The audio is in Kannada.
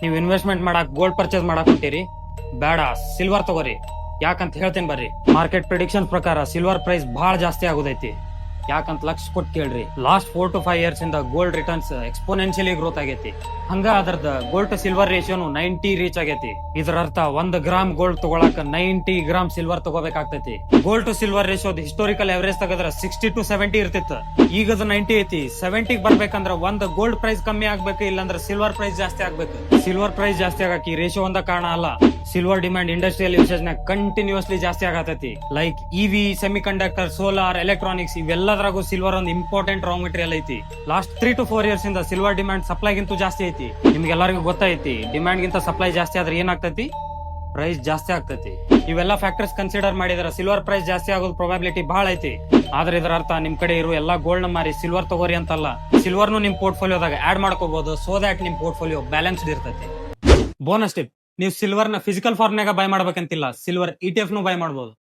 ನೀವು ಇನ್ವೆಸ್ಟ್ಮೆಂಟ್ ಮಾಡಕ್ ಗೋಲ್ಡ್ ಪರ್ಚೇಸ್ ಮಾಡಕ್ ಹೊಂಟಿರಿ, ಬೇಡ ಸಿಲ್ವರ್ ತಗೋರಿ. ಯಾಕಂತ ಹೇಳ್ತೇನೆ ಬರ್ರಿ. ಮಾರ್ಕೆಟ್ ಪ್ರಿಡಿಕ್ಷನ್ ಪ್ರಕಾರ ಸಿಲ್ವರ್ ಪ್ರೈಸ್ ಬಹಳ ಜಾಸ್ತಿ ಆಗೋದೈತಿ. ಯಾಕಂತ ಲಕ್ಷ ಕೊಟ್ಟು ಕೇಳ್ರಿ. ಲಾಸ್ಟ್ 4 to 5 years ಇಂದ ಗೋಲ್ಡ್ ರಿಟರ್ನ್ಸ್ ಎಕ್ಸ್ಪೋನೆನ್ಷಿಯಲಿ ಗ್ರೋತ್ ಆಗೈತಿ. ಹಂಗ ಅದರದ ಗೋಲ್ಡ್ ಟು ಸಿಲ್ವರ್ ರೇಷಿಯೋನು 90 ರೀಚ್ ಆಗೈತಿ. ಇದರ ಅರ್ಥ 1 ಗ್ರಾಮ್ ಗೋಲ್ಡ್ ತಗೊಳಕ 90 ಗ್ರಾಮ್ ಸಿಲ್ವರ್ ತಗೋಬೇಕಾಗ್ತೈತಿ. ಗೋಲ್ಡ್ ಟು ಸಿಲ್ವರ್ ರೇಷಿಯೋದ ಹಿಸ್ಟೋರಿಕಲ್ ಎವರೇಜ್ ತೆಗೆದ್ರ 60 to 70 ಇರ್ತಿತ್ತು. ಈಗದ 90 ಐತಿ. 70 ಬರ್ಬೇಕಂದ್ರ ಒಂದ್ ಗೋಲ್ಡ್ ಪ್ರೈಸ್ ಕಮ್ಮಿ ಆಗ್ಬೇಕು, ಇಲ್ಲಾಂದ್ರ ಸಿಲ್ವರ್ ಪ್ರೈಸ್ ಜಾಸ್ತಿ ಆಗ್ಬೇಕು. ಸಿಲ್ವರ್ ಪ್ರೈಸ್ ಜಾಸ್ತಿ ಆಗಕ್ಕೆ ರೇಷಿಯೋ ಒಂದ ಕಾರಣ ಅಲ್ಲ. ಸಿಲ್ವರ್ ಡಿಮ್ಯಾಂಡ್ ಇಂಡಸ್ಟ್ರಿಯಲ್ ಯೂಸೇಜ್ ನ ಕಂಟಿನ್ಯೂಸ್ಲಿ ಜಾಸ್ತಿ ಆಗತೈತಿ. Like EV, semiconductor, solar, electronics ಇವೆಲ್ಲದರಾಗೂ ಸಿಲ್ವರ್ ಒಂದು ಇಂಪಾರ್ಟೆಂಟ್ ರಾ ಮೆಟೀರಿಯಲ್ ಐತಿ. ಲಾಸ್ಟ್ 3 to 4 years ಇಂದ ಸಿಲ್ವರ್ ಡಿಮ್ಯಾಂಡ್ ಸಪ್ಲೈಗಿಂತೂ ಜಾಸ್ತಿ ಐತಿ. ನಿಮ್ಗೆಲ್ಲರಿಗೂ ಗೊತ್ತೈತಿ, ಡಿಮ್ಯಾಂಡ್ ಗಿಂತ ಸಪ್ಲೈ ಜಾಸ್ತಿ ಆದ್ರೆ ಏನಾಗ್ತೈತಿ? ಪ್ರೈಸ್ ಜಾಸ್ತಿ ಆಗ್ತೈತಿ. ಇವೆಲ್ಲ ಫ್ಯಾಕ್ಟರ್ಸ್ ಕನ್ಸಿಡರ್ ಮಾಡಿದ್ರೆ ಸಿಲ್ವರ್ ಪ್ರೈಸ್ ಜಾಸ್ತಿ ಆಗೋದು ಪ್ರೊಬಾಬಿಲಿಟಿ ಬಹಳ ಐತಿ. ಆದ್ರೆ ಇದರ ಅರ್ಥ ನಿಮ್ ಕಡೆ ಇರೋ ಎಲ್ಲಾ ಗೋಲ್ಡ್ ನ ಮಾರಿ ಸಿಲ್ವರ್ ತಗೋರಿ ಅಂತಲ್ಲ. ಸಿಲ್ವರ್ನು ನಿಮ್ ಪೋರ್ಟ್ಫೋಲಿಯೋದಾಗ ಆಡ್ ಮಾಡ್ಕೋಬಹುದು, ಸೋ ದ್ಯಾಟ್ ನಿಮ್ ಪೋರ್ಟ್ಫೋಲಿಯೋ ಬ್ಯಾಲೆನ್ಸ್ಡ್ ಇರ್ತೈತಿ. ಬೋನಸ್ ಟಿಪ್, ನೀವು ಸಿಲ್ವರ್ ನ ಫಿಸಿಕಲ್ ಫಾರ್ಮ್ನಾಗ ಬೈ ಮಾಡ್ಬೇಕಂತಿಲ್ಲ, ಸಿಲ್ವರ್ ETF ನು ಬೈ ಮಾಡಬಹುದು.